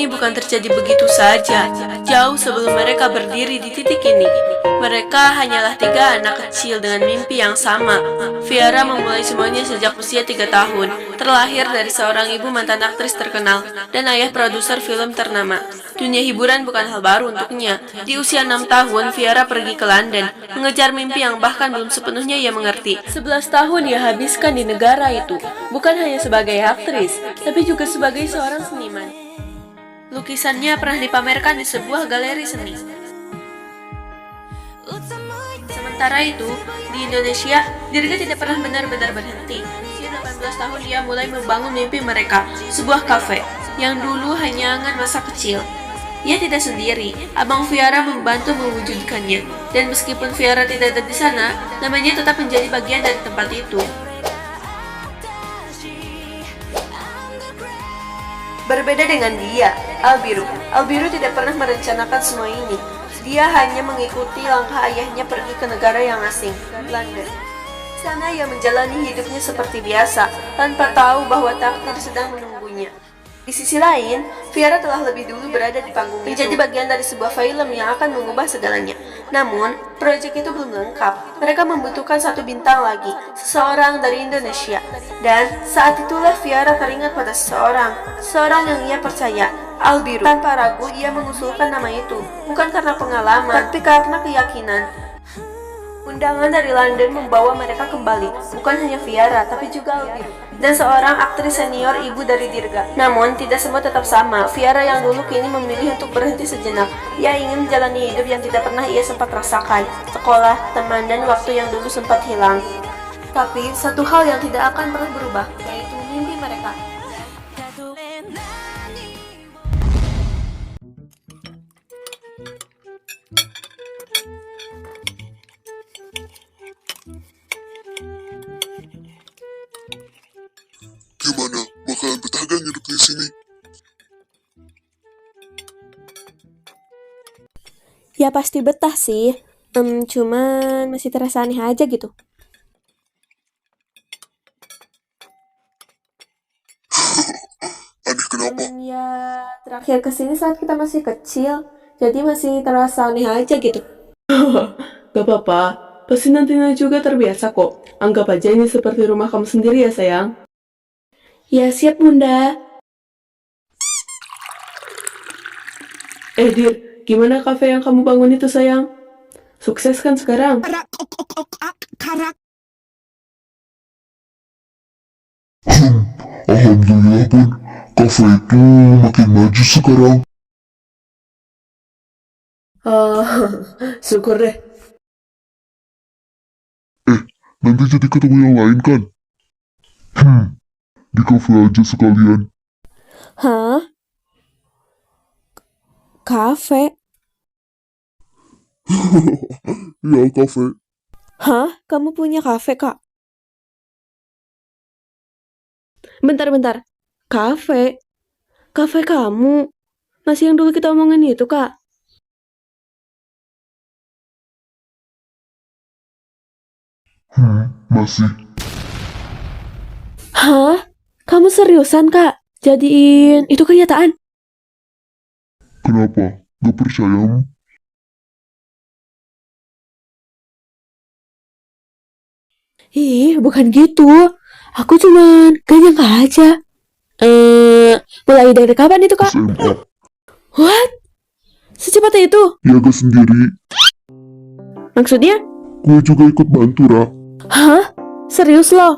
ini bukan terjadi begitu saja. Jauh sebelum mereka berdiri di titik ini, mereka hanyalah 3 anak kecil dengan mimpi yang sama. Viara memulai semuanya sejak usia 3 tahun, terlahir dari seorang ibu mantan aktris terkenal dan ayah produser film ternama. Dunia hiburan bukan hal baru untuknya. Di usia 6 tahun, Viara pergi ke London, mengejar mimpi yang bahkan belum sepenuhnya ia mengerti. 11 tahun ia habiskan di negara itu, bukan hanya sebagai aktris, tapi juga sebagai seorang seniman. Lukisannya pernah dipamerkan di sebuah galeri seni. Sementara itu, di Indonesia, Dirga tidak pernah benar-benar berhenti. Usia 18 tahun ia mulai membangun mimpi mereka, sebuah kafe, yang dulu hanya angan masa kecil. Ia tidak sendiri, Abang Viara membantu mewujudkannya, dan meskipun Viara tidak ada di sana, namanya tetap menjadi bagian dari tempat itu. Berbeda dengan dia, Albiru tidak pernah merencanakan semua ini. Dia hanya mengikuti langkah ayahnya pergi ke negara yang asing, London. Di sana ia menjalani hidupnya seperti biasa, tanpa tahu bahwa takdir sedang menunggunya. Di sisi lain, Viara telah lebih dulu berada di panggung menjadi bagian dari sebuah film yang akan mengubah segalanya. Namun, proyek itu belum lengkap. Mereka membutuhkan 1 bintang lagi, seseorang dari Indonesia. Dan saat itulah Viara teringat pada seorang yang ia percaya, Albiru. Tanpa ragu, ia mengusulkan nama itu, bukan karena pengalaman, tapi karena keyakinan. Undangan dari London membawa mereka kembali, bukan hanya Viara, tapi juga Albiru dan seorang aktris senior ibu dari Dirga. Namun, tidak semua tetap sama. Viara yang dulu kini memilih untuk berhenti sejenak. Ia ingin menjalani hidup yang tidak pernah ia sempat rasakan, sekolah, teman, dan waktu yang dulu sempat hilang. Tapi, satu hal yang tidak akan pernah berubah, yaitu mimpi mereka. Gimana? Bakalan betah gak hidup di sini? Ya pasti betah sih, cuman masih terasa aneh aja gitu. Aneh kenapa? Ya terakhir kesini saat kita masih kecil, jadi masih terasa aneh aja gitu. Gak apa-apa, pasti nantinya juga terbiasa kok. Anggap aja ini seperti rumah kamu sendiri ya sayang. Ya siap bunda. Dir, gimana kafe yang kamu bangun itu sayang? Sukses kan sekarang? Alhamdulillah pun, kafe itu makin maju sekarang. Syukur deh. Nanti jadi ketemu yang lain kan? Di kafe aja sekalian. Hah? Kafe? Ya, kafe. Hah? Kamu punya kafe, Kak? Bentar. Kafe? Kafe kamu? Masih yang dulu kita omongin itu, Kak? Masih. Hah? Kamu seriusan, Kak? Jadiin itu kenyataan? Kenapa? Gak percaya? Ih, bukan gitu. Aku cuman gak nyangka aja. Mulai dari kapan itu, Kak? SMA. What? Secepat itu? Ya gak sendiri. Maksudnya? Gue juga ikut bantu, Ra. Hah? Serius loh?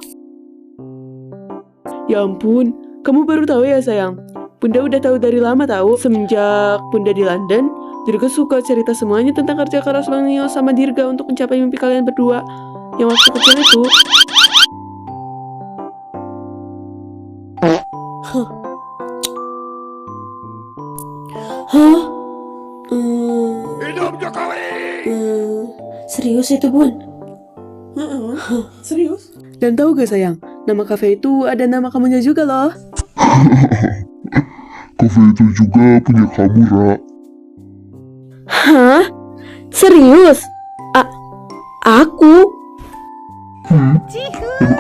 Ya ampun, kamu baru tahu ya sayang? Bunda udah tahu dari lama tahu. Semenjak Bunda di London, Dirga suka cerita semuanya tentang kerja keras Bang Nio sama Dirga untuk mencapai mimpi kalian berdua yang waktu kecil itu. Hah? Hidup Jokowi! Serius itu, Bun? Serius? Dan tahu gak sayang, nama kafe itu ada nama kamunya juga loh. Kafe itu juga punya kamu, Ra. Hah? Serius? Aku? Emang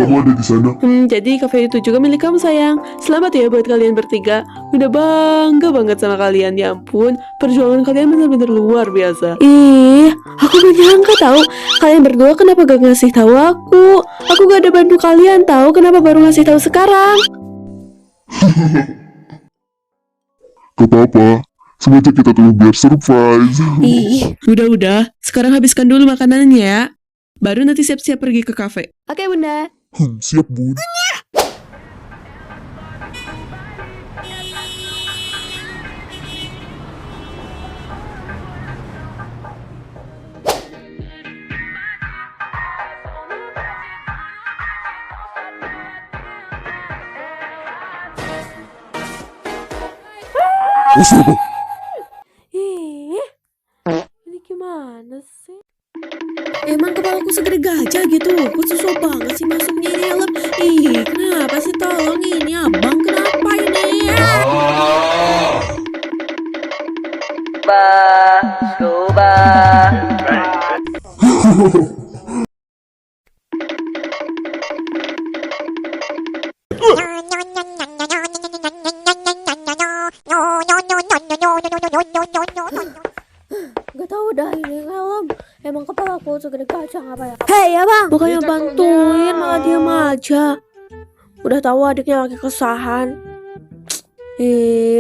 kamu ada di sana. Jadi kafe itu juga milik kamu sayang. Selamat ya buat kalian bertiga. Udah bangga banget sama kalian. Ya ampun, perjuangan kalian benar-benar luar biasa. Ih, aku gak nyangka tahu. Kalian berdua kenapa gak ngasih tahu aku? Aku gak ada bantu kalian tahu. Kenapa baru ngasih tahu sekarang? Gak apa-apa. Sengaja kita tunggu biar surprise. Ih, udah. Sekarang habiskan dulu makanannya ya. Baru nanti siap-siap pergi ke kafe. Oke, Bunda. Siap, Bun. Ih, ini gimana sih? Emang kepalaku segede gajah gitu. Aku susah banget sih masuknya ini helm. Ih, kenapa sih tolong ini abang kenapa ini? Gak tahu dah ini helm. Emang kepalaku segede gajah apa ya? Hei abang, bukannya bantuin malah diem aja. Udah tahu adiknya lagi kesahan.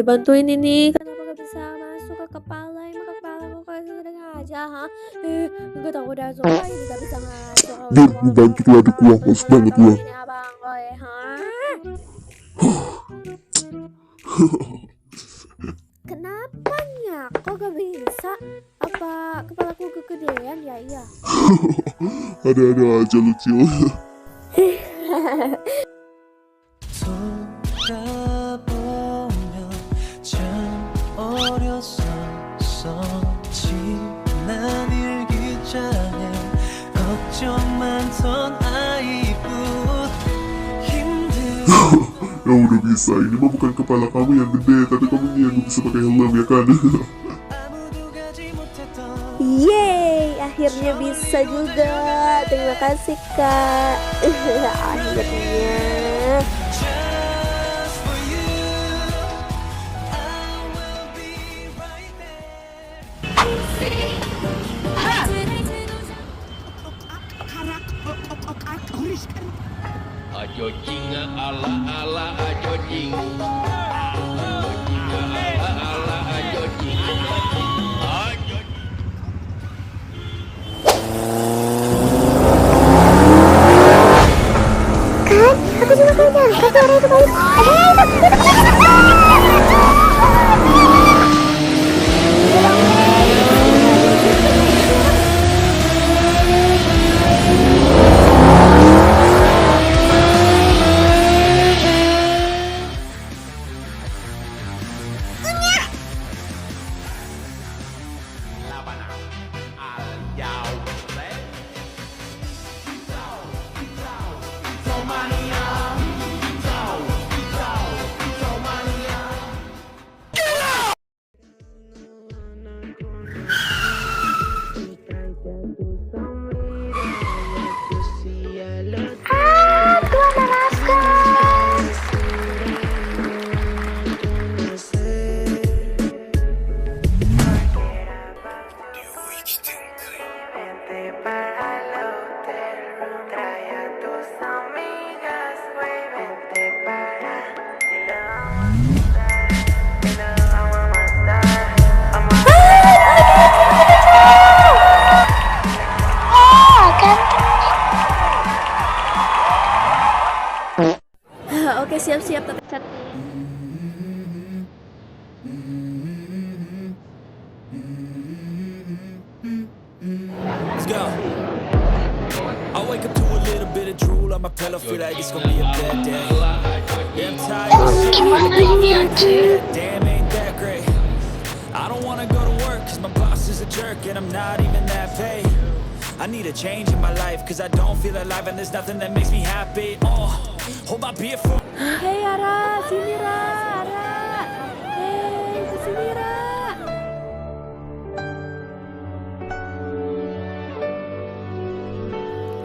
Bantuin ini. Kenapa gak bisa masuk ke kepala? Emang ke kepala aku kayak segede gajah, ha? Gak tahu udah sumpah ini gak bisa masuk. Bun, lu bantu tuh adik gua. Males banget gua. Ini abang gue, ha? Kenapanya? Kok gak bisa? Apa kepalaku kegedean ya? Iya. Ada-ada aja lucu. 돌아보면 참 어렸었지 난 일기장에 걱정 많던 아이뿐 힘든 Ya udah bisa. Ini mah bukan kepala kamu yang gede, tapi kamu yang gak bisa pakai helm ya kan? 아무도 가지 못했던 Yeay, akhirnya bisa juga. Terima kasih kak. Akhirnya. Just for you I will be right there Ajo jing ala ala ajo jing. Ajo jing ala ala ajo jing. Ajo Oke, siap-siap tapi cat. Let's go. I wake up to a little bit of drool on my pillow, feel like it's gonna be a bad day. Yeah, I'm tired of shit. Damn, ain't that great. I don't wanna go to work cause my boss is a jerk and I'm not even that paid. I need a change in my life cause I don't feel alive and there's nothing that makes me happy. Oh, hold my beer for Hei Ara, sini Ra, Ara. Hei, kesini Ra.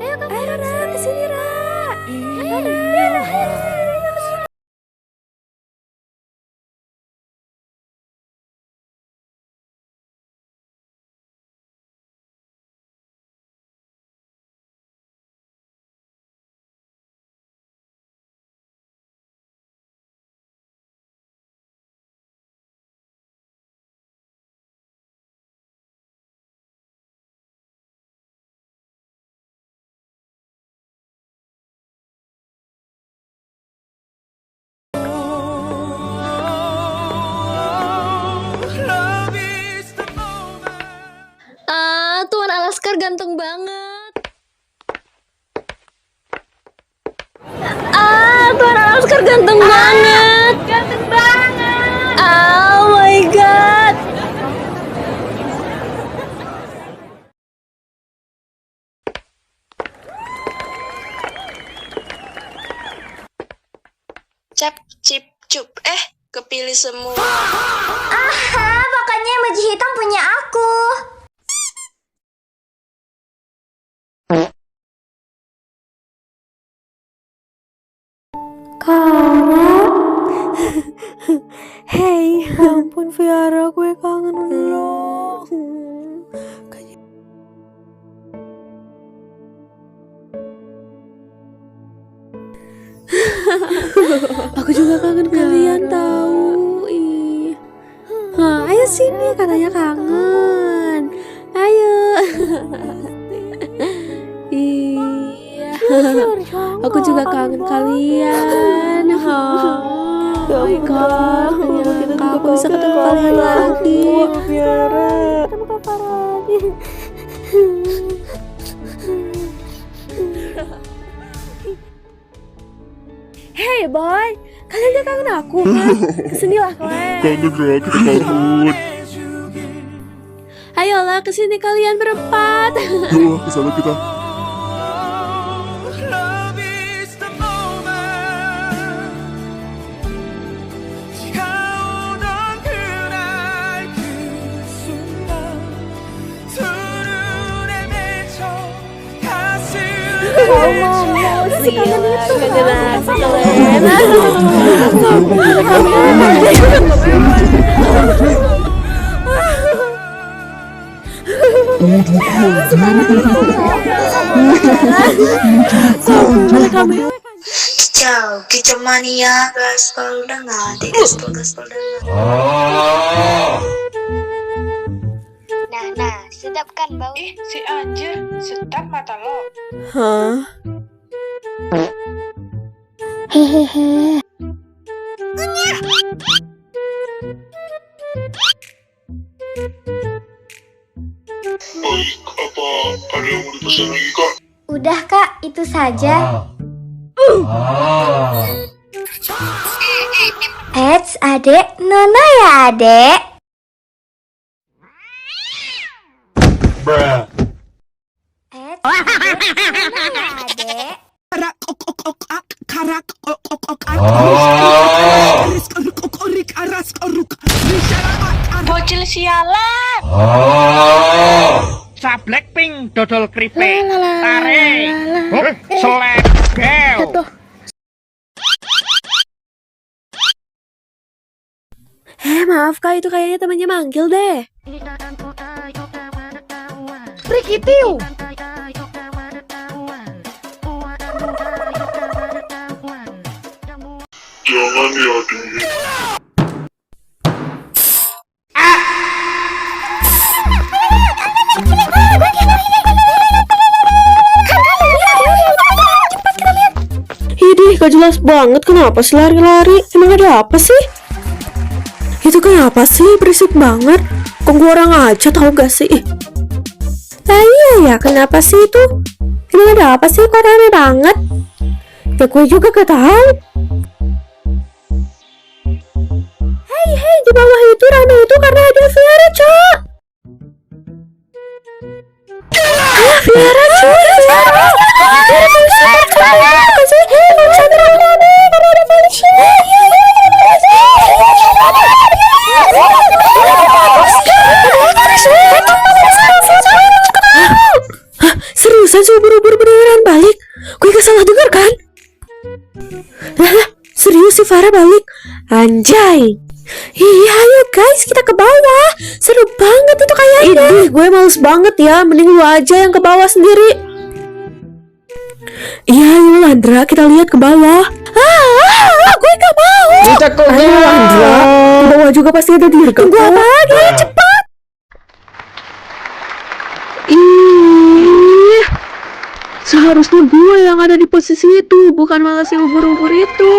Ayo Ra, kesini Ra. Tuan Alaskar ganteng banget. Tuan Alaskar ganteng banget. Ganteng banget. Oh my god. Cap, cip, cup. Kepilih semua. Aha, makanya emoji hitam punya aku. Hey, ampun Viara, gue kangen lo. Aku juga kangen kalian tahu. Ih. Ayo sini, katanya kangen. Ayo. Iya. Aku juga kangen kalian. Oh my god, aku bisa ketemu kalian lagi. Ketemu kakak lagi. Hey boy, kalian gak kangen aku kan? Kesinilah kalian. Kangen Ra, kita kangen. Ayolah kesini kalian berempat. Yuk, kesana kita. Love is the moment. 차오던 그날 그 순간 두 눈에 맺혀 가슴을 Ciao, kita mania gaspol dengar, gaspol dengar. Nah, sedap kan bau? Si anjir, sedap mata lo. Hah? Hehehe. Baik, apa ada yang mau dipesan lagi kak? Udah kak, itu saja. Eits, adek, Nona ya adek. Eits, adek, Bocil sialan. Sa Blackpink dodol keripik. Tarik. Selek. Gel. Maaf kak, itu kayaknya temannya manggil deh. Ricky Tiu. Jangan ya, adik. Idih, gak jelas banget. Kenapa sih lari-lari? Emang ada apa sih? Itu kenapa sih? Berisik banget. Kok gua orang aja, tau gak sih? Nah iya ya, kenapa sih itu? Emang ada apa sih? Kok rame banget? Ya gue juga gak tahu. Hei, di bawah itu rame itu karena ada Viara, Cok. Viara, Cok. Seriusan sih, buru-buru beneran balik? Gue gak salah denger kan? Tiara balik. Anjay. Iya, ayo guys, kita ke bawah. Seru banget itu kayaknya. Ih, gue males banget ya. Mending lu aja yang ke bawah sendiri. Iya, ayo Landra, kita lihat ke bawah. Gue gak mau. Ayo Landra, ke bawah juga pasti ada Dirga. Tunggu apa lagi? Cepat. Ih, seharusnya gue yang ada di posisi itu, bukan malah si ubur-ubur itu.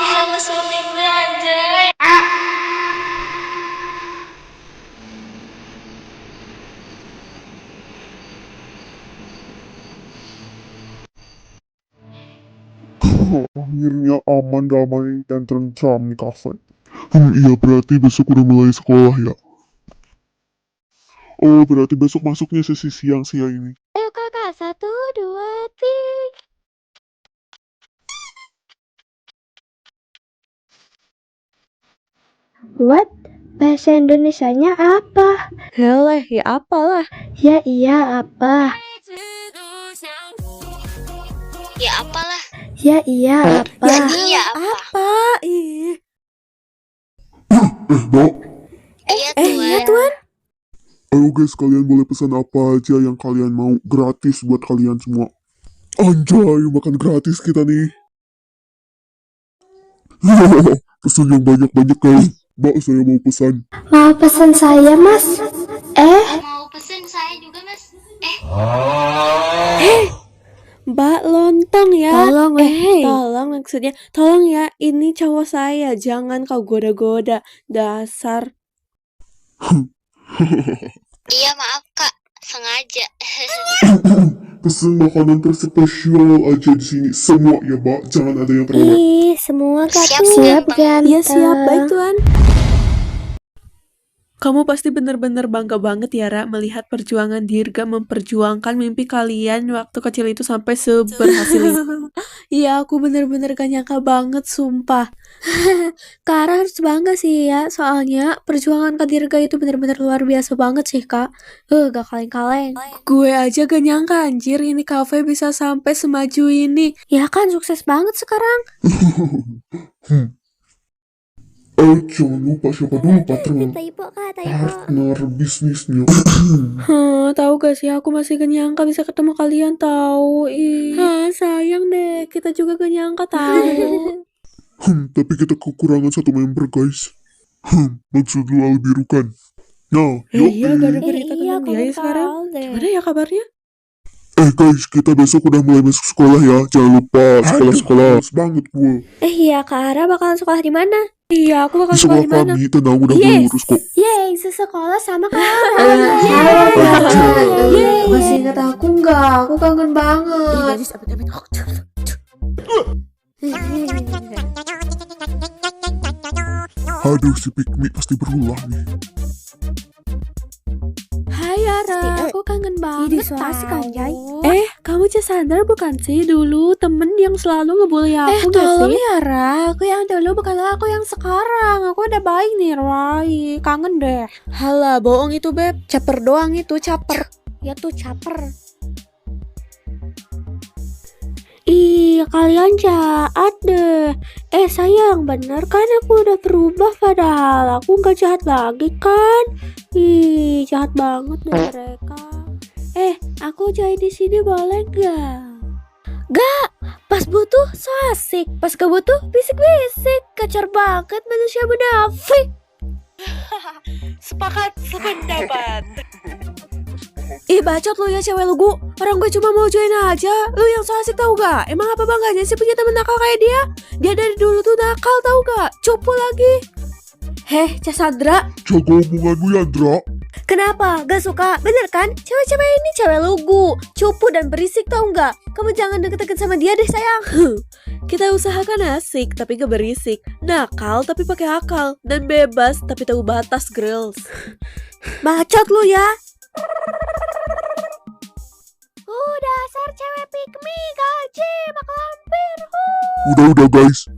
Sama suami gue aja. Akhirnya aman, damai, dan tentram di kafe. Iya, berarti besok udah mulai sekolah ya? Oh, berarti besok masuknya sesi siang ini. Ayo kakak, 1, 2, 3. What? Bahasa Indonesianya apa? Heleh, ya apalah. Ya iya apa? Ya apalah. Ya iya apa? Ya iya apa? Ih. Mbak, Iya tuan. ayo guys, kalian boleh pesan apa aja yang kalian mau, gratis buat kalian semua. Anjay, makan gratis kita nih. Pesan yang banyak-banyak guys. Mbak, saya mau pesan. Mau pesan saya mas? Mau pesen saya juga mas. Mbak Lontong ya. Tolong, Tolong maksudnya. Tolong ya, ini cowok saya. Jangan kau goda-goda. Dasar. Iya maaf kak, sengaja. Pesen makanan terspesial aja di sini semua ya, Mbak. Jangan ada yang terlewat. Ih, semua Siap, siap ganteng. Iya siap, baik tuan. Kamu pasti benar-benar bangga banget ya, Ra, melihat perjuangan Dirga memperjuangkan mimpi kalian waktu kecil itu sampai seberhasil itu. Iya, aku benar-benar gak nyangka banget, sumpah. Kak Ara harus bangga sih ya, soalnya perjuangan Kak Dirga itu benar-benar luar biasa banget sih Kak. Gak kaleng-kaleng. Gue aja gak nyangka anjir ini kafe bisa sampai semaju ini. Ya kan sukses banget sekarang. Jangan lupa siapa dulu patron. Typo kak, Partner bisnisnya. Tahu gak sih aku masih gak nyangka bisa ketemu kalian tahu. Sayang deh, kita juga gak nyangka tahu. Tapi kita kekurangan satu member guys. Maksud lu Albiru kan? Nah, yuk. Iya, gak ada berita tentang dia ya sekarang. Gimana ya kabarnya? Guys, kita besok udah mulai masuk sekolah ya. Jangan lupa sekolah-sekolah. Males banget gue. Iya Kak Ara bakalan sekolah di mana? Iya, aku bakal Di sekolah sekolah di mana? kami, tenang udah mulai lurus kok. Yeay, sesekolah sama Kak Ara. Masih ingat aku nggak? Aku kangen banget. Aduh, si Pikmi pasti berulah nih. Hai Ara, aku kangen banget so asik, anjay. Kamu Cassandra bukan sih dulu temen yang selalu ngebully aku gak tolong sih? ya Ra, aku yang dulu bukan aku yang sekarang. Aku udah baik nih Rai, kangen deh. Halah, bohong itu Beb, caper doang itu, caper. Ya tuh caper. Ih, kalian jahat deh. Sayang, bener kan aku udah berubah padahal aku gak jahat lagi kan? Ih, jahat banget deh mereka. Aku join di sini boleh gak? Gak, pas butuh so asik, pas gak butuh bisik-bisik. Kacar banget manusia munafik. Sepakat, sependapat. Ih bacot lu ya cewek lugu. Orang gue cuma mau join aja. Lu yang so asik tau gak? Emang apa bangganya sih punya temen nakal kayak dia? Dia dari dulu tuh nakal tau gak? Cupu lagi. Cassandra. Jago hubunganmu ya, Andra. Kenapa? Gak suka? Bener kan? Cewek-cewek ini cewek lugu, cupu dan berisik tau nggak? Kamu jangan deket-deket sama dia deh sayang. Kita usahakan asik tapi gak berisik, nakal tapi pakai akal, dan bebas tapi tahu batas, girls. Bacot lu ya. Dasar cewek pick me, gaji, mak lampir. Udah guys.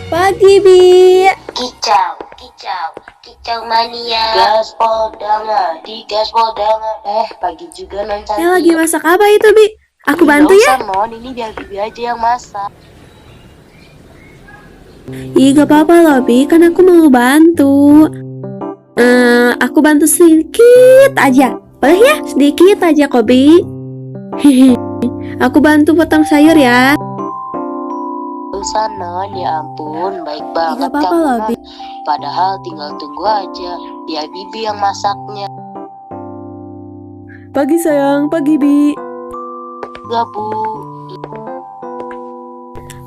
Pagi, Bi. Kicau mania. Gaspol danga, di gaspol danga. Pagi juga non cantik. Lagi masak apa itu, Bi? Aku bantu ya? Non, ini biar Bibi aja yang masak. Ih, gak apa-apa loh, Bi. Kan aku mau bantu. Aku bantu sedikit aja. Boleh ya? Sedikit aja kok, Bi. Aku bantu potong sayur ya. Non, ya ampun, baik banget apa-apa kamu, loh, Non. Bi. Padahal tinggal tunggu aja, biar Bibi yang masaknya. Pagi sayang, pagi Bi. Gak, Bu.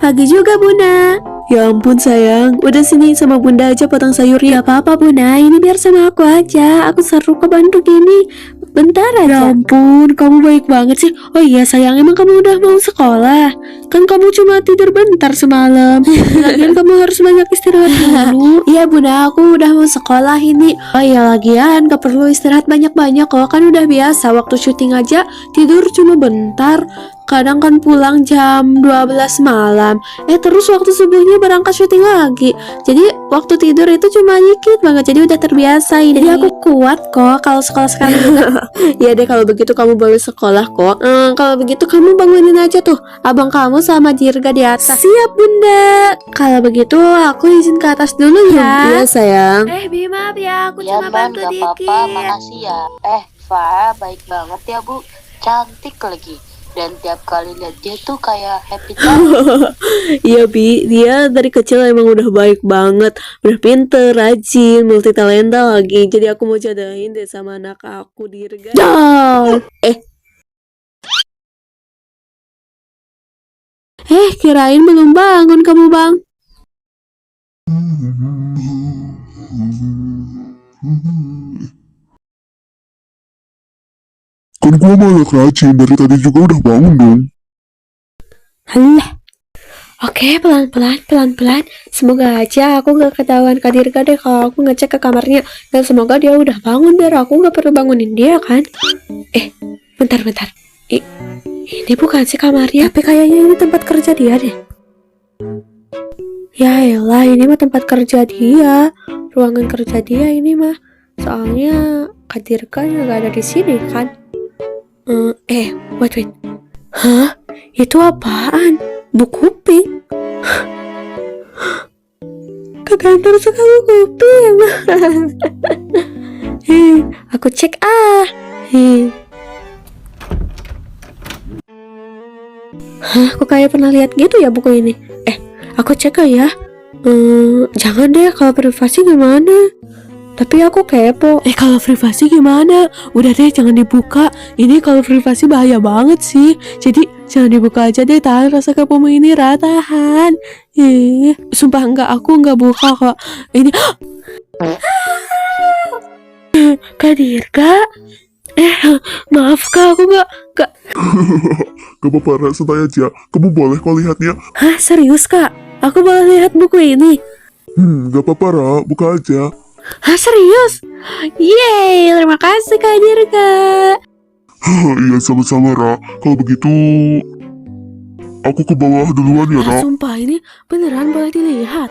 Pagi juga, Bunda. Ya ampun sayang, udah sini sama bunda aja potong sayurnya. Gak apa-apa, Bunda. Ini biar sama aku aja. Aku seru ke Bandung gini. Bentar Ya aja. ampun, kamu baik banget sih. Oh iya sayang, emang kamu udah mau sekolah? Kan kamu cuma tidur bentar semalam. Lagian kamu harus banyak istirahat dulu. Iya, Bunda. Aku udah mau sekolah ini. Oh iya, lagian gak perlu istirahat banyak-banyak kok. Kan udah biasa, waktu syuting aja tidur cuma bentar. Kadang kan pulang jam 12 malam. Terus waktu subuhnya berangkat syuting lagi. Jadi waktu tidur itu cuma dikit banget. Jadi udah terbiasa ini. Jadi aku kuat kok kalau sekolah sekarang. Ya deh, kalau begitu kamu boleh sekolah kok. Kalau begitu kamu bangunin aja tuh abang kamu sama Dirga di atas. Siap, Bunda. Kalau begitu aku izin ke atas dulu ya. Iya sayang. Bi, maaf ya. Aku Ya, cuma Man, bantu gak dikit. apa-apa, makasih ya. Fa, baik banget ya, Bu. Cantik lagi. Dan tiap kali lihat dia tuh kayak happy banget. Iya Bi, dia dari kecil emang udah baik banget. Udah pinter, rajin, multi talenta lagi. Jadi aku mau jodohin deh sama anak aku, Dirga. Kirain belum bangun kamu, Bang. Kan gua malah rajin dari tadi juga udah bangun dong. Halah. Oke, pelan-pelan. Semoga aja aku gak ketahuan Kak Dirga deh kalau aku ngecek ke kamarnya. Dan semoga dia udah bangun biar aku gak perlu bangunin dia kan. Bentar. Ini bukan sih kamarnya, tapi kayaknya ini tempat kerja dia deh. Ya elah, ini mah tempat kerja dia. Ruangan kerja dia ini mah. Soalnya Kak Dirga gak ada di sini kan. Wait. Hah? Itu apaan? Buku kuping? Ke kantor suka buku kuping. Aku cek Hah? Kok kayak pernah lihat gitu ya buku ini? Aku cek ya. Jangan deh, kalau privasi gimana? Tapi aku kepo. Kalau privasi gimana? Udah deh, jangan dibuka. Ini kalau privasi bahaya banget sih. Jadi jangan dibuka aja deh, tahan rasa kepomu ini, tahan. Sumpah aku nggak buka kok. Ini Kak Dirga. Maaf Kak, aku nggak. Gak apa-apa, Ra, santai aja. Kamu boleh kok lihatnya. Hah, serius Kak? Aku boleh lihat buku ini? Gak apa-apa, Ra, buka aja. Hah, serius? Yeay, terima kasih Kak Dirga. Iya, sama-sama, Ra. Kalau begitu, aku ke bawah duluan ya, Ra. Sumpah ini beneran boleh dilihat.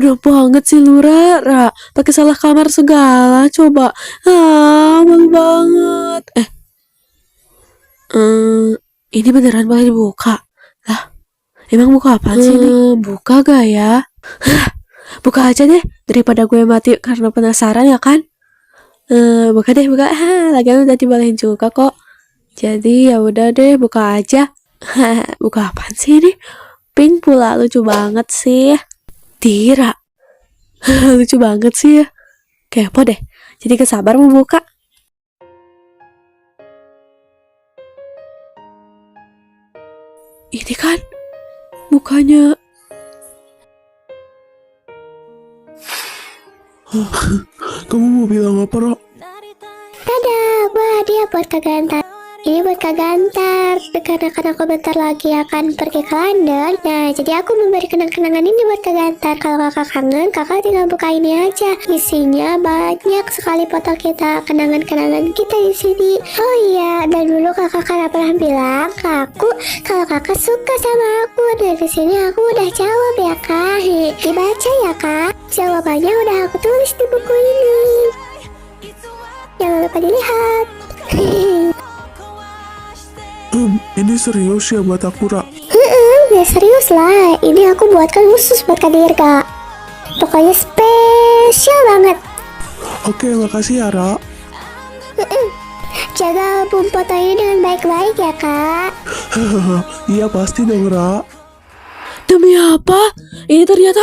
bodoh banget sih lu, Ra. Pakai salah kamar segala, coba. Malu banget. Ini beneran boleh dibuka? Lah, emang buka apaan sih ini? Buka gak ya? Buka aja deh, daripada gue mati karena penasaran ya kan? Buka deh, buka. Lagian udah dibolehin juga kok. Jadi ya udah deh, buka aja. Buka apaan sih ini? Pink pula, lucu banget sih. Tira. Lucu banget sih ya. Kepo deh. Jadi kesabar mau buka. Ini kan mukanya. Kamu mau bilang apa, Ra? Dadah, buat hadiah buat Kak Gantar. Ini buat Kak Gantar, karena kan aku bentar lagi akan pergi ke London. Nah, jadi aku memberi kenang-kenangan ini buat Kak Gantar. Kalau kakak kangen, kakak tinggal buka ini aja. Isinya banyak sekali foto kita, kenangan-kenangan kita di sini. Oh iya, dan dulu kakak kan pernah bilang ke aku kalau kakak suka sama aku. Dari sini aku udah jawab ya kak. Dibaca ya kak. Jawabannya udah aku tulis di buku ini. Jangan lupa dilihat. Ini serius ya buat aku, Ra? Ya serius lah. Ini aku buatkan khusus buat Kak Dirga. Pokoknya spesial banget. Oke, makasih ya, Ra. Jaga album foto ini dengan baik-baik ya kak. Iya pasti dong, Ra. Demi apa? Ini ternyata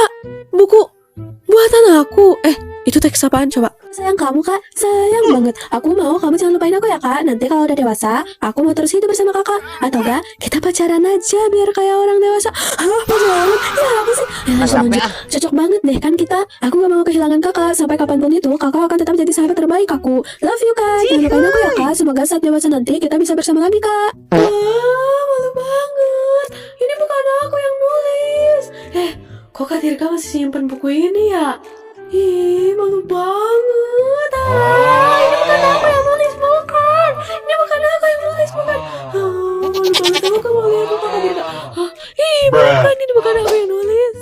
buku buatan aku. Itu teks apaan coba? Sayang kamu kak, sayang banget. Aku mau kamu jangan lupain aku ya kak. Nanti kalau udah dewasa, aku mau terus hidup bersama kakak. Atau enggak, kita pacaran aja biar kayak orang dewasa. Pacaran? Ya apa sih? Ya langsung aja. Cocok banget deh kan kita. Aku gak mau kehilangan kakak. Sampai kapanpun itu, kakak akan tetap jadi sahabat terbaik aku. Love you kak. Jangan lupain aku ya kak. Semoga saat dewasa nanti kita bisa bersama lagi kak. Malu banget. Ini bukan aku yang nulis. Kok Kak Tirka masih simpen buku ini ya? Ih, malu banget. Ini bukan aku yang nulis, bukan. Ini bukan aku yang nulis, bukan. Malu banget, aku mau lihat muka Kak Tirka. Bukan, ini bukan aku yang nulis.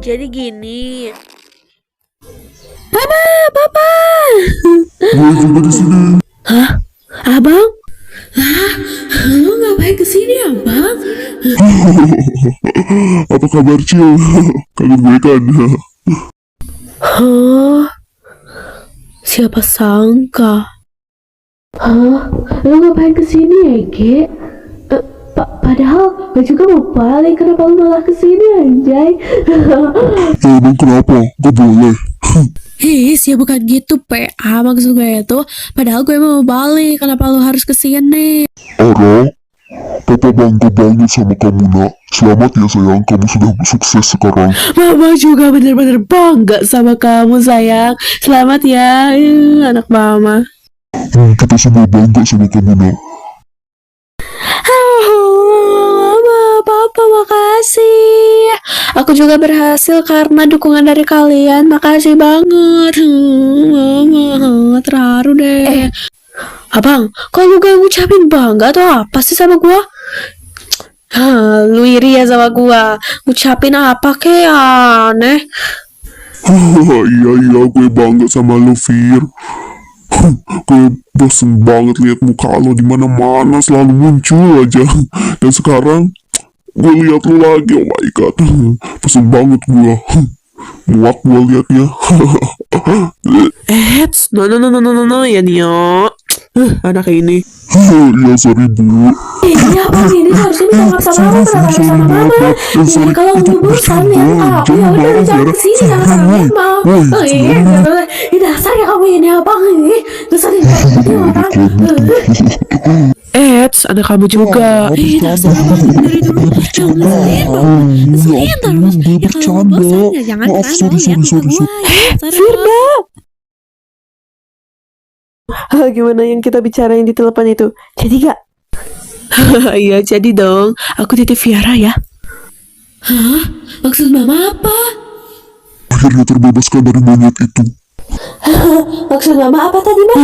Jadi gini. Papa. Gue juga di sini. Hah? Abang? Lu ngapain kesini, Abang? Apa kabar, Cil? Kangen gue kan? Siapa sangka? Lu ngapain kesini, Ege? Padahal gue juga mau balik. Kenapa lu malah kesini, anjay? Emang kenapa? Gak boleh. Ya bukan gitu, PA. Maksud gue itu, padahal gue mau balik. Kenapa lu harus kesini? Ara, Papa bangga banget sama kamu, nak. Selamat ya sayang, kamu sudah sukses sekarang. Mama juga bener-bener bangga sama kamu, sayang. Selamat ya, anak mama. Kita semua bangga sama kamu, nak. Mama, Papa, makasih. Aku juga berhasil karena dukungan dari kalian. Makasih banget. Mama, terharu deh. Abang, kok lu gak ngucapin bangga atau apa sih sama gua? Lu iri ya sama gua. Ngucapin apa kek, aneh. Iya, gue bangga sama lo, Fir. Gue bosen banget lihat muka lo di mana-mana, selalu muncul aja. Dan sekarang gue lihat lo lagi, oh my god, bosen banget gue. Muak gue liatnya. No, ya Nio. Anak ini. Iya, sorry bu. Iya, Bang, ini harusnya minta maaf sama mama, kenapa harus sama mama? Ini kalau ngurusan ya, aku ya udah jangan kesini, jangan sama mama. Ini dasar ya kamu ini abang ini. Dasar ini abang. Anak kamu juga. Dasar abang dari dulu. Jangan terus. Gue bercanda. Maaf, sorry. Firda. Gimana yang kita bicarain di telepon itu? Jadi gak? Iya jadi dong. Aku titip Viara ya. Hah? Maksud mama apa? Akhirnya terbebaskan dari monyet itu. Maksud mama apa tadi, Ma?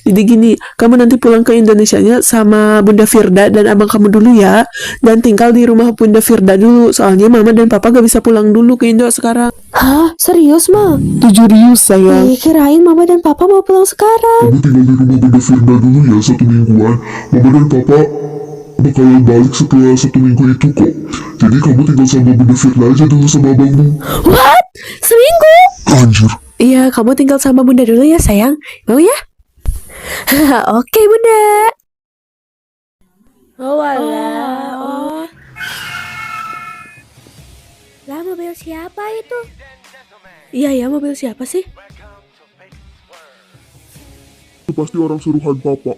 Jadi gini, kamu nanti pulang ke Indonesianya sama Bunda Firda dan abang kamu dulu ya. Dan tinggal di rumah Bunda Firda dulu. Soalnya mama dan papa gak bisa pulang dulu ke Indo sekarang. Hah? Serius, Ma? Jujurius sayang. Kirain mama dan papa mau pulang sekarang. Kamu tinggal di rumah Bunda Firda dulu ya 1 mingguan. Mama dan papa bakalan balik setelah 1 minggu itu kok. Jadi kamu tinggal sama Bunda Firda aja dulu sama abangmu. What? Seminggu? Anjir. Iya, kamu tinggal sama Bunda dulu ya sayang. Mau ya? Oke, Bunda. Oh alah. Oh. Lah, mobil siapa itu? Iya ya, mobil siapa sih? Itu pasti orang suruhan papa.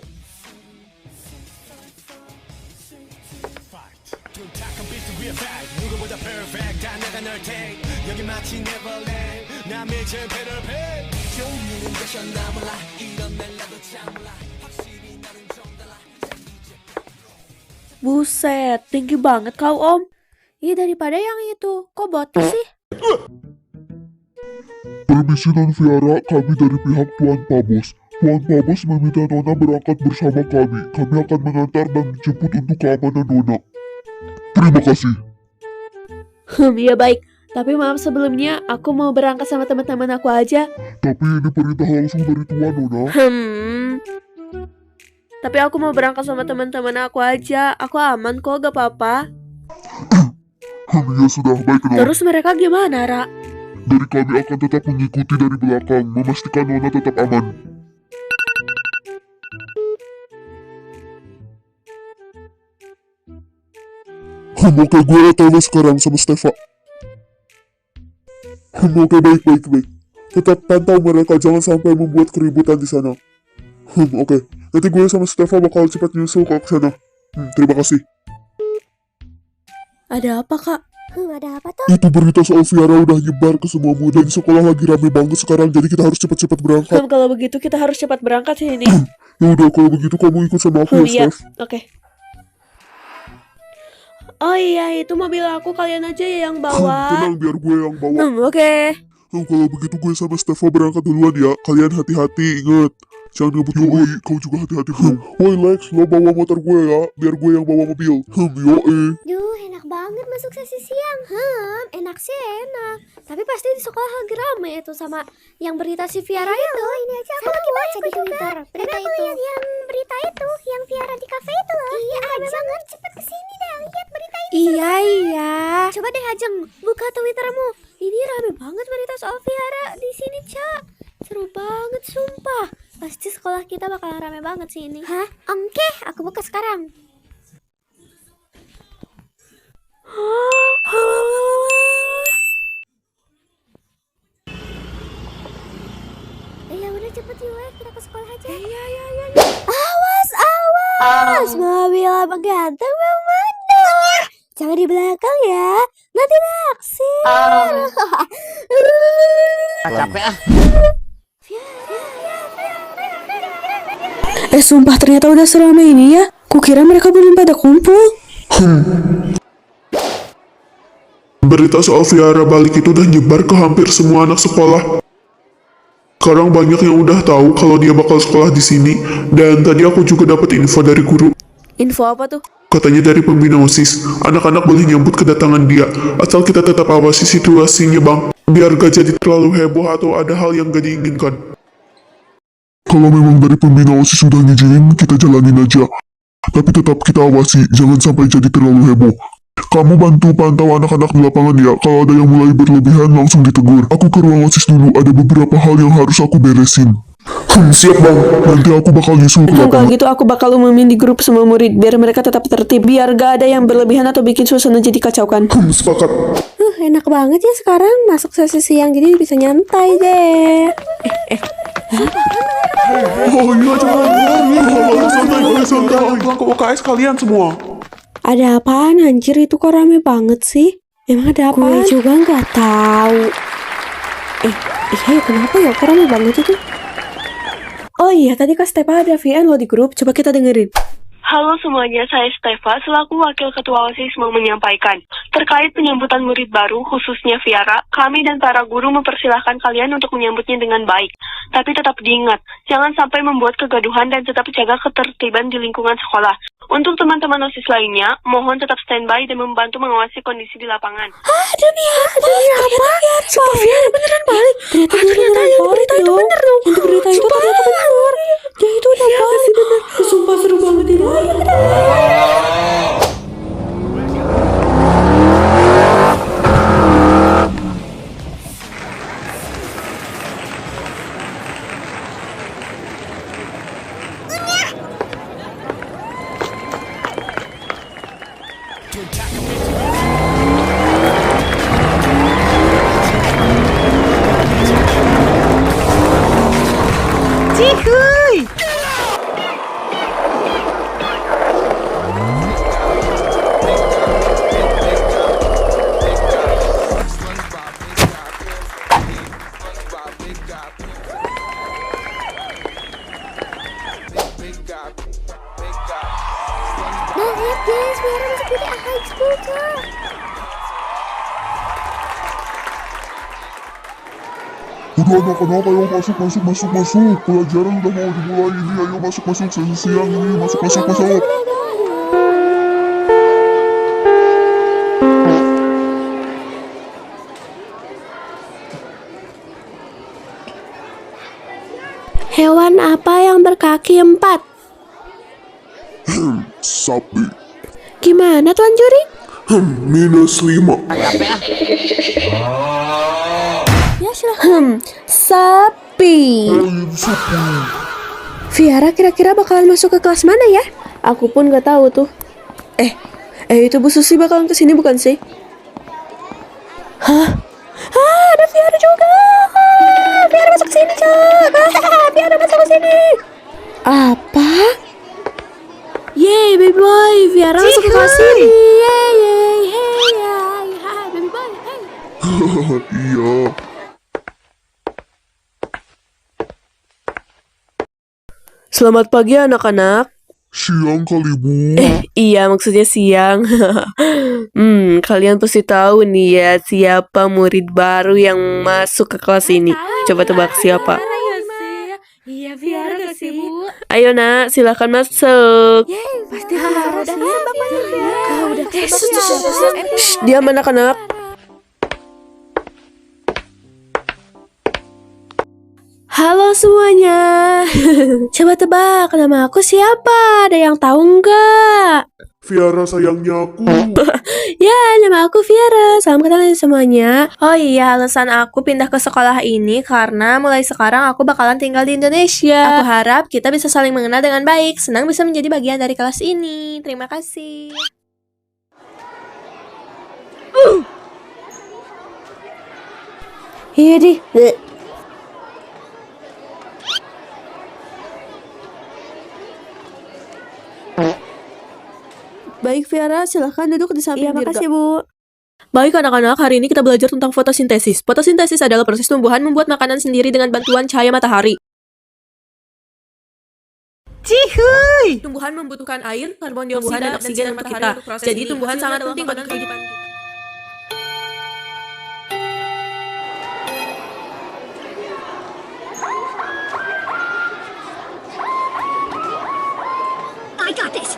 Buset, tinggi banget kau, Om. Iya, daripada yang itu. Kok botak sih? Permisi non Viara, kami dari pihak Tuan Pabos. Tuan Pabos meminta Nona berangkat bersama kami. Kami akan mengantar dan menjemput untuk keamanan Nona. Terima kasih. Iya baik. Tapi maaf sebelumnya, aku mau berangkat sama teman-teman aku aja. Tapi ini perintah langsung dari Tuan Nona. Tapi aku mau berangkat sama teman-teman aku aja. Aku aman kok, gak apa-apa. Ya sudah, baik Nona. Terus mereka gimana, Ra? Dari kami akan tetap mengikuti dari belakang, memastikan Nona tetap aman. Oke, gue tahu sekarang sama Stefa. Oke, baik. Tetap pantau mereka, jangan sampai membuat keributan di sana. Oke. Nanti gue sama Stefa bakal cepat nyusul ke sana. Terima kasih. Ada apa, Kak? Ada apa tuh? Itu berita soal Viara udah nyebar ke semua muda di sekolah, lagi rame banget sekarang, jadi kita harus cepat-cepat berangkat. Kalau begitu kita harus cepat berangkat sih ini. Ya udah, kalau begitu kamu ikut sama aku ya, Iya, Steph. oke. Oh iya, itu mobil aku, kalian aja ya yang bawa. Tenang, biar gue yang bawa. Oke. Kalau begitu gue sama Stefa berangkat duluan ya. Kalian hati-hati, inget. Jangan ngebut. Yoi, kau juga hati-hati bro. Woi Lex, lo bawa motor gue ya, biar gue yang bawa mobil. Yoi. Duh, enak banget masuk sesi siang. Enak sih enak. Tapi pasti di sekolah lagi rame itu sama yang berita si Viara itu. Ini aja aku lagi baca di Twitter. Berita itu. Yang berita itu, yang Viara di kafe itu loh. Iya, rame banget. Cepet kesini deh, lihat berita itu. Iya. Coba deh Ajeng, buka Twittermu. Ini rame banget berita soal Viara di sini, Cak. Seru banget, sumpah. Pasti sekolah kita bakalan rame banget sih ini. Hah? Oke, aku buka sekarang. Ya udah cepet yuk, kita ke sekolah aja. Iya. Awas, mobil abang ganteng mau mandor. Jangan di belakang ya, nanti naksir. Capek ah. Sumpah ternyata udah seramai ini ya. Kukira mereka belum pada kumpul. Berita soal Viara balik itu udah nyebar ke hampir semua anak sekolah. Sekarang banyak yang udah tahu kalau dia bakal sekolah di sini. Dan tadi aku juga dapat info dari guru. Info apa tuh? Katanya dari pembina OSIS, anak-anak boleh nyambut kedatangan dia, asal kita tetap awasi situasinya bang, biar gak jadi terlalu heboh atau ada hal yang gak diinginkan. Kalau memang dari pembina OSIS sudah ngizinin, kita jalanin aja. Tapi tetap kita awasi, jangan sampai jadi terlalu heboh. Kamu bantu pantau anak-anak di lapangan ya, kalau ada yang mulai berlebihan langsung ditegur. Aku ke ruang OSIS dulu, ada beberapa hal yang harus aku beresin. Siap bang, nanti aku bakal nyusul ke Kalau lapangan. gitu aku bakal umumin di grup semua murid biar mereka tetap tertib, biar gak ada yang berlebihan atau bikin suasana jadi kacaukan. Sepakat. Enak banget ya sekarang masuk sesi siang, jadi bisa nyantai deh. Oh iya, jangan santai. Pulang ke UKS kalian semua. Ada apaan anjir, itu kok rame banget sih? Emang ada apaan? Gue juga nggak tahu. Iya kenapa ya, kok rame banget itu? Oh iya, tadi Kak Stepa ada VN lo di grup, coba kita dengerin. Halo semuanya, saya Stefa, selaku Wakil Ketua OSIS mau menyampaikan. Terkait penyambutan murid baru, khususnya Viara, kami dan para guru mempersilahkan kalian untuk menyambutnya dengan baik. Tapi tetap diingat, jangan sampai membuat kegaduhan dan tetap jaga ketertiban di lingkungan sekolah. Untuk teman-teman OSIS lainnya, mohon tetap standby dan membantu mengawasi kondisi di lapangan. Demi apa? Sumpah Viara beneran balik. Ternyata yang berita itu bener dong. Yang berita itu ternyata bener. Dia itu udah balik. Sumpah seru banget ini. Udah anak-anak, ayo masuk. Pelajaran udah mau dimulai ini, ayo masuk sesi siang ini, masuk. Hewan apa yang berkaki 4? Sapi. Gimana Tuan Juri? -5. Ya silahkan. Sapi. Viara kira-kira bakalan masuk ke kelas mana ya? Aku pun gak tahu tuh. Itu Bu Susi bakalan kesini bukan sih? Ada Viara juga. Viara masuk sini, Cok. Viara masuk ke sini. Apa? Yeay, baby boy. Viara masuk ke kelas ini. Yeay. Hai, baby boy. Hey. Iya. Selamat pagi anak-anak. Siang kali, Bu. Iya, maksudnya siang. Kalian pasti tahu nih ya siapa murid baru yang masuk ke kelas ini. Coba tebak siapa? Iya, Viara gak sih, Bu? Ayo nak, silakan masuk. Pasti Viara sih. Udah Diam anak-anak. Halo semuanya. Coba tebak nama aku siapa? Ada yang tahu nggak? Viara sayangnya aku. Ya, nama aku Viara. Salam kenal semuanya. Oh iya, alasan aku pindah ke sekolah ini karena mulai sekarang aku bakalan tinggal di Indonesia. Aku harap kita bisa saling mengenal dengan baik. Senang bisa menjadi bagian dari kelas ini. Terima kasih. Iya deh. Baik Viara, silahkan duduk di samping Dirga. Makasih Bu. Baik anak-anak, hari ini kita belajar tentang fotosintesis. Fotosintesis adalah proses tumbuhan membuat makanan sendiri dengan bantuan cahaya matahari. Cihuy. Tumbuhan membutuhkan air, karbon dioksida, dan oksigen untuk kita. Jadi tumbuhan sangat penting pada kehidupan kita. I got this.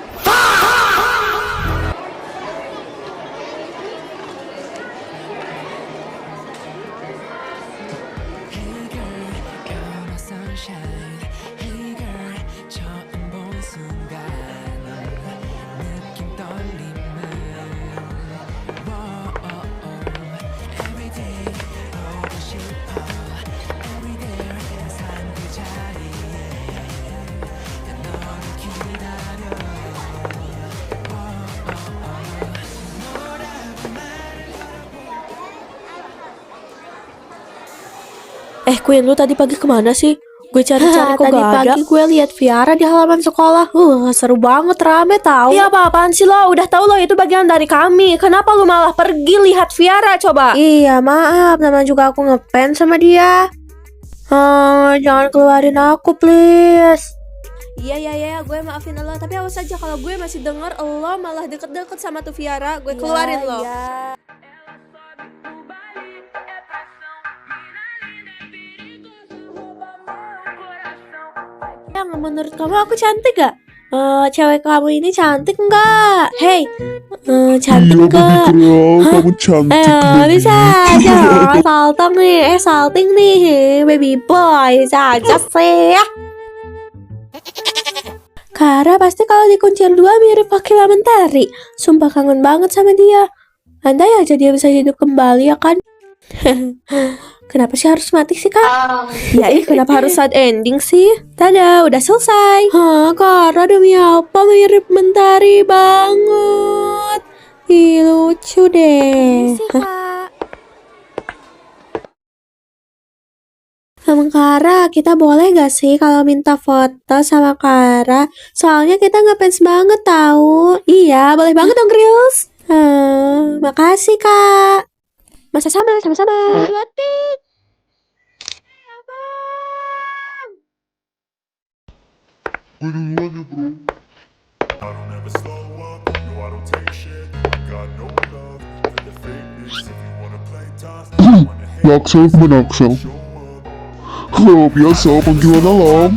Queen, lu tadi pagi kemana sih? Gue cari-cari kok Tadi gak ada. pagi gue lihat Viara di halaman sekolah. Seru banget, rame tau. Iya apa-apaan sih lo? Udah tahu lo itu bagian dari kami. Kenapa lu malah pergi lihat Viara coba? Iya, maaf. Nama juga aku ngefans sama dia. Jangan keluarin aku, please. Iya, gue maafin lo. Tapi awas aja kalau gue masih denger lo malah deket-deket sama tuh Viara, gue keluarin lo. Yang menurut kamu aku cantik gak? Cewek kamu ini cantik nggak? Hey, cantik Iya nggak? baby girl, kamu cantik Bisa baby. aja. Salting nih, salting nih, baby boy. Bisa aja sih. Kara pasti kalau di Kuncir 2 mirip Akila Mentari. Sumpah kangen banget sama dia. Andai aja dia bisa hidup kembali ya kan? Kenapa sih harus mati sih kak? Ya kenapa harus sad ending sih? Dadah, udah selesai. Hah, Kara demi apa mirip Mentari banget? Ih, lucu deh. Sama Kara, kita boleh gak sih kalau minta foto sama Kara? Soalnya kita ngefans banget tahu. Iya, boleh banget dong, Reels. Makasih, Kak. Masa sama-sama. Gue duluan ya bro. Laksel menaksel. Oh, biasa panggilan alam.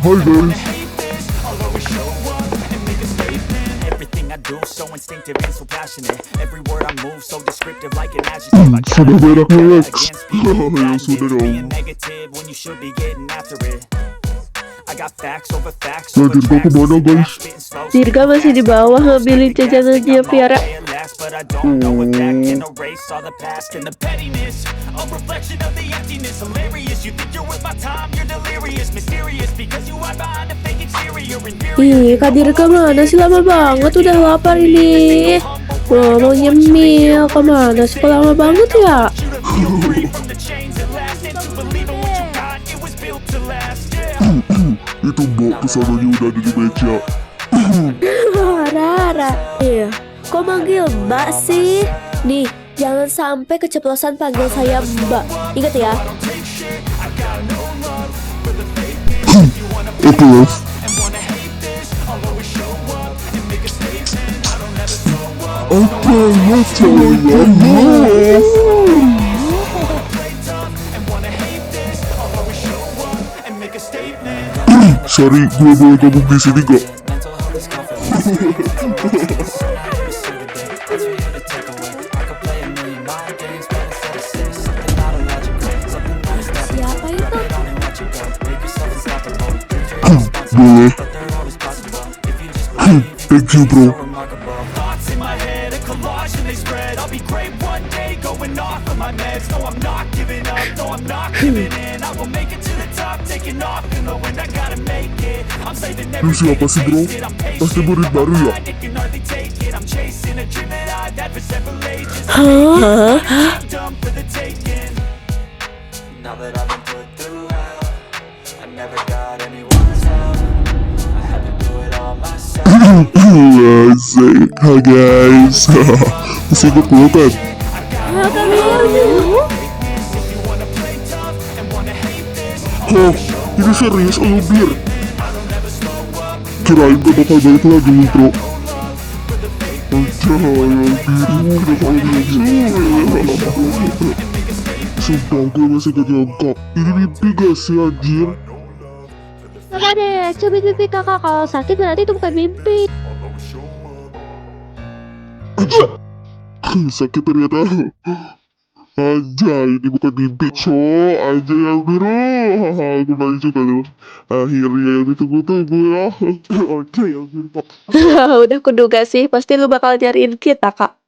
Hai guys. Everything I do so instinctive and so passionate. Every word I move so descriptive like an adjective. I Sudah berak Lex. against people who Ya patent sudah it, being dong. negative when you should be getting after it. I got facts over facts Nah, over Dirga tracks. kemana guys? Spitting slow, Dirga masih di bawah ngambilin jajanannya Viara. but I don't know if that can erase all the past and the pettiness. A reflection of the emptiness, hilarious. You think you're worth my time, you're delirious, mysterious because you hide behind a fake exterior. Ih, Kak Dirga mana sih, lama banget, udah lapar ini. Wah, mau nyemil, kemana sih, kok lama banget ya? Itu mbok pesanannya udah ada di meja. Rara. Iya, kok manggil Mbak sih? Nih, jangan sampai keceplosan panggil saya Mbak. Ingat ya. Oke Lex. Oke Lex. Sorry, gue boleh gabung di sini gak? Siapa itu? Boleh. Thank you bro. Thoughts in my head, a collage and they spread. I'll be great one day, going off of my meds. No, I'm not giving up, no, I'm not giving in. I will make it to the top, taking off in the wind. I gotta make it. I'm saving Lu every siapa sih bro? Pasti murid baru ya? it can hardly take it. I'm chasing a dream that I've had for several ages. Hah? I'm done for the taking. Now that I've been put through hell, I never got anyone's help. I had to do it all myself. Asik. Hai guys. Masih inget gue kan? Oh, ini serius oh bir. Kirain gue bakal balik lagi bro. Sumpah gue masih gak nyangka. Ini mimpi gak sih anjir? Apa deh, coba mimpi kakak. Kalau sakit berarti itu bukan mimpi. Sakit ternyata. Anjay, ini bukan mimpi co. Anjay yang biru. Gue balik juga loh. Akhirnya yang ditunggu-tunggu ya. Anjay yang biru. Udah kuduga sih, pasti lu bakal nyariin kita, Kak.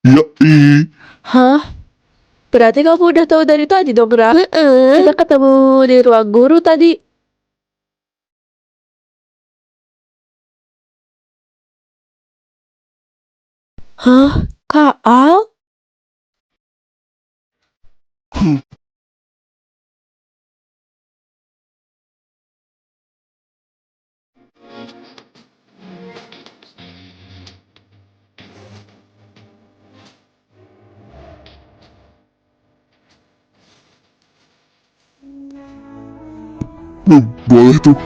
Ya Hah? Berarti kamu udah tahu dari tadi dong, Ra? Kita ketemu di ruang guru tadi. Hah? Kak Al? Boleh tuh.